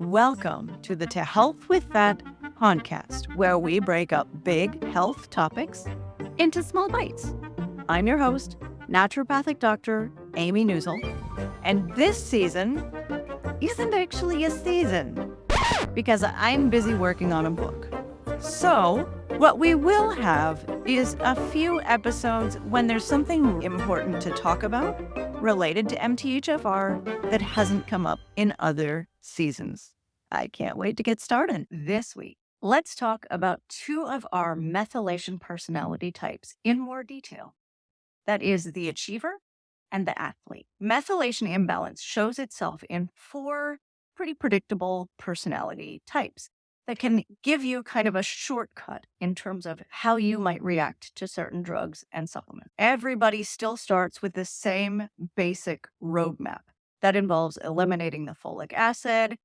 Welcome to the To Health With That podcast, where we break up big health topics into small bites. I'm your host, naturopathic Dr. Amy Newsel, and this season isn't actually a season because I'm busy working on a book. So, what we will have is a few episodes when there's something important to talk about related to MTHFR that hasn't come up in other seasons. I can't wait to get started. This week, let's talk about two of our methylation personality types in more detail. That is the achiever and the athlete. Methylation imbalance shows itself in four pretty predictable personality types that can give you kind of a shortcut in terms of how you might react to certain drugs and supplements. Everybody still starts with the same basic roadmap that involves eliminating the folic acid,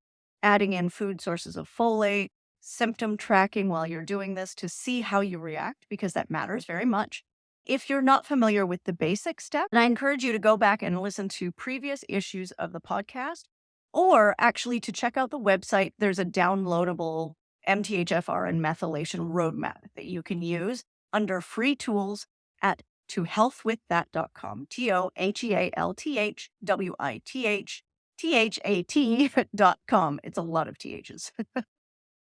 adding in food sources of folate, symptom tracking while you're doing this to see how you react, because that matters very much. If you're not familiar with the basic steps, I encourage you to go back and listen to previous issues of the podcast, or actually to check out the website. There's a downloadable MTHFR and methylation roadmap that you can use under free tools at tohealthwiththat.com. tohealthwiththat.com. It's a lot of THs.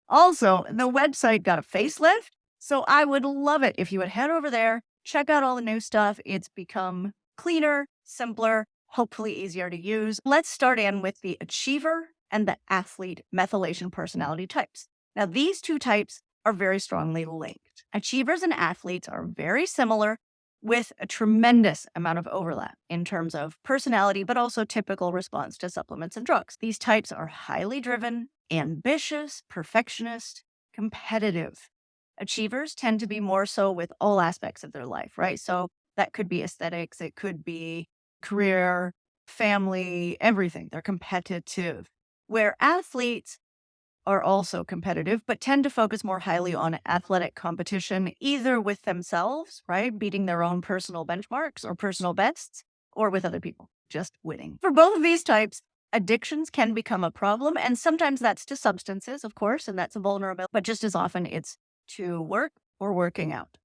Also, the website got a facelift, so I would love it if you would head over there, check out all the new stuff. It's become cleaner, simpler, hopefully easier to use. Let's start in with the achiever and the athlete methylation personality types. Now, these two types are very strongly linked. Achievers and athletes are very similar with a tremendous amount of overlap in terms of personality, but also typical response to supplements and drugs. These types are highly driven, ambitious, perfectionist, competitive. Achievers tend to be more so with all aspects of their life, right? So that could be aesthetics, it could be career, family, everything. They're competitive. Where athletes are also competitive, but tend to focus more highly on athletic competition, either with themselves, right? Beating their own personal benchmarks or personal bests, or with other people, just winning. For both of these types, addictions can become a problem, and sometimes that's to substances, of course, and that's a vulnerability, but just as often it's to work or working out.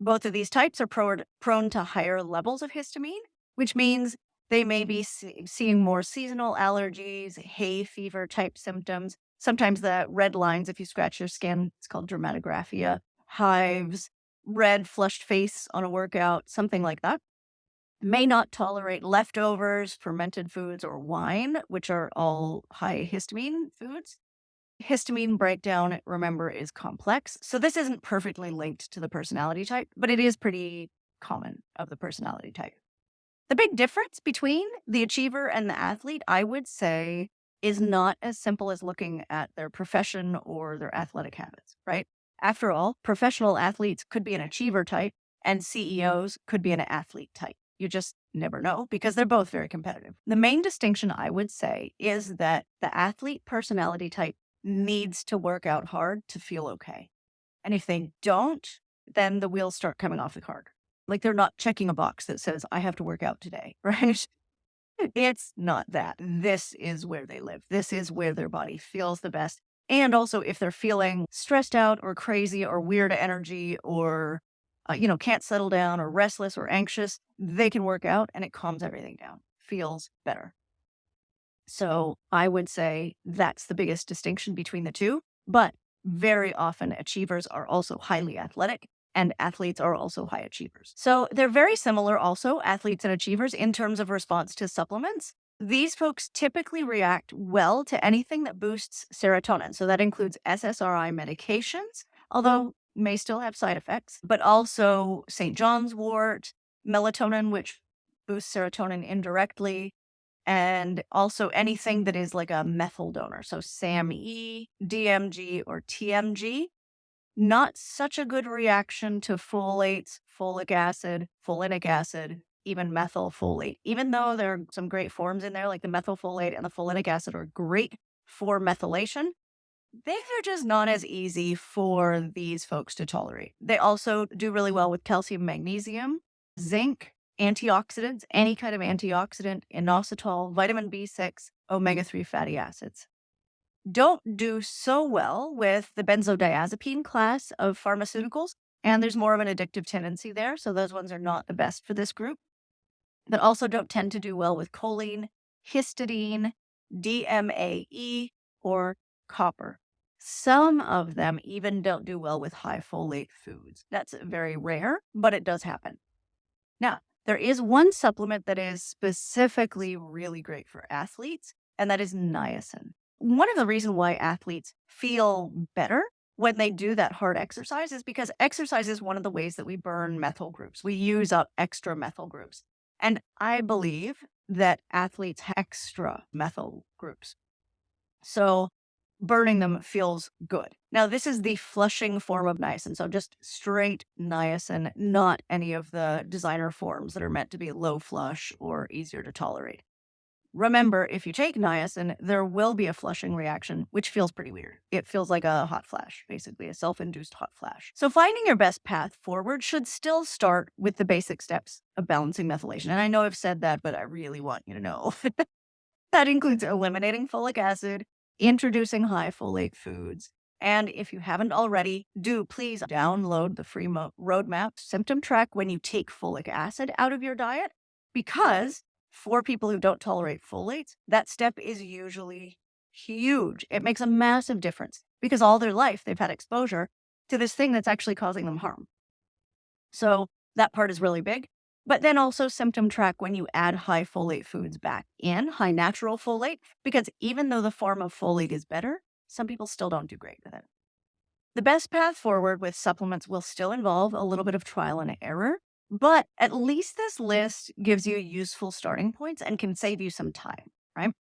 Both of these types are prone to higher levels of histamine, which means they may be seeing more seasonal allergies, hay fever type symptoms. Sometimes the red lines, if you scratch your skin, it's called dermatographia, hives, red flushed face on a workout, something like that. May not tolerate leftovers, fermented foods, or wine, which are all high histamine foods. Histamine breakdown, remember, is complex. So this isn't perfectly linked to the personality type, but it is pretty common of the personality type. The big difference between the achiever and the athlete, I would say, is not as simple as looking at their profession or their athletic habits, right? After all, professional athletes could be an achiever type and CEOs could be an athlete type. You just never know because they're both very competitive. The main distinction, I would say, is that the athlete personality type needs to work out hard to feel okay. And if they don't, then the wheels start coming off the cart. Like they're not checking a box that says, I have to work out today, right? It's not that. This is where they live. This is where their body feels the best. And also if they're feeling stressed out or crazy or weird energy or, can't settle down or restless or anxious, they can work out and it calms everything down, feels better. So I would say that's the biggest distinction between the two. But very often achievers are also highly athletic and athletes are also high achievers. So they're very similar also, athletes and achievers, in terms of response to supplements. These folks typically react well to anything that boosts serotonin. So that includes SSRI medications, although may still have side effects, but also St. John's wort, melatonin, which boosts serotonin indirectly, and also anything that is like a methyl donor. So SAMe, DMG, or TMG. Not such a good reaction to folates, folic acid, folinic acid, even methylfolate. Even though there are some great forms in there, like the methylfolate and the folinic acid are great for methylation, they are just not as easy for these folks to tolerate. They also do really well with calcium, magnesium, zinc, antioxidants, any kind of antioxidant, inositol, vitamin B6, omega-3 fatty acids. don't do so well with the benzodiazepine class of pharmaceuticals, and there's more of an addictive tendency there, so those ones are not the best for this group, but also don't tend to do well with choline, histidine, DMAE, or copper. Some of them even don't do well with high folate foods. That's very rare, but it does happen. Now, there is one supplement that is specifically really great for athletes, and that is niacin. One of the reasons why athletes feel better when they do that hard exercise is because exercise is one of the ways that we burn methyl groups. We use up extra methyl groups. And I believe that athletes have extra methyl groups. So burning them feels good. Now, this is the flushing form of niacin, so just straight niacin, not any of the designer forms that are meant to be low flush or easier to tolerate. Remember, if you take niacin, there will be a flushing reaction, which feels pretty weird. It feels like a hot flash, basically a self-induced hot flash. So finding your best path forward should still start with the basic steps of balancing methylation. And I know I've said that, but I really want you to know. That includes eliminating folic acid, introducing high folate foods. And if you haven't already, do please download the free roadmap symptom track when you take folic acid out of your diet, because for people who don't tolerate folates, that step is usually huge. It makes a massive difference because all their life they've had exposure to this thing that's actually causing them harm. So that part is really big. But then also symptom track when you add high folate foods back in, high natural folate, because even though the form of folate is better, some people still don't do great with it. The best path forward with supplements will still involve a little bit of trial and error, but at least this list gives you useful starting points and can save you some time, right?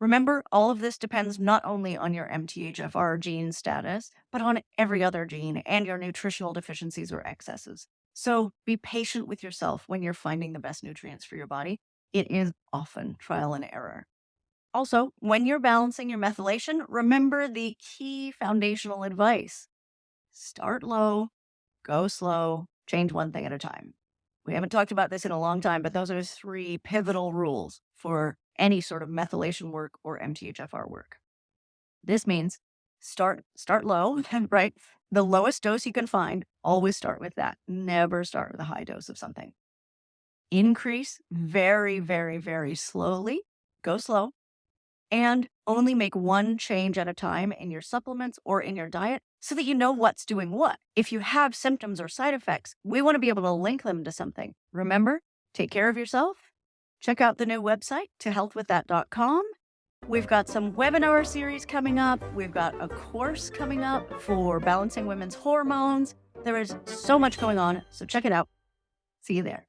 Remember, all of this depends not only on your MTHFR gene status, but on every other gene and your nutritional deficiencies or excesses. So be patient with yourself when you're finding the best nutrients for your body. It is often trial and error. Also, when you're balancing your methylation, remember the key foundational advice. Start low, go slow, change one thing at a time. We haven't talked about this in a long time, but those are 3 pivotal rules for any sort of methylation work or MTHFR work. This means start low, right? The lowest dose you can find, always start with that. Never start with a high dose of something. Increase very, very, very slowly. Go slow. And only make one change at a time in your supplements or in your diet so that you know what's doing what. If you have symptoms or side effects, we want to be able to link them to something. Remember, take care of yourself. Check out the new website, tohealthwiththat.com. We've got some webinar series coming up. We've got a course coming up for balancing women's hormones. There is so much going on, so check it out. See you there.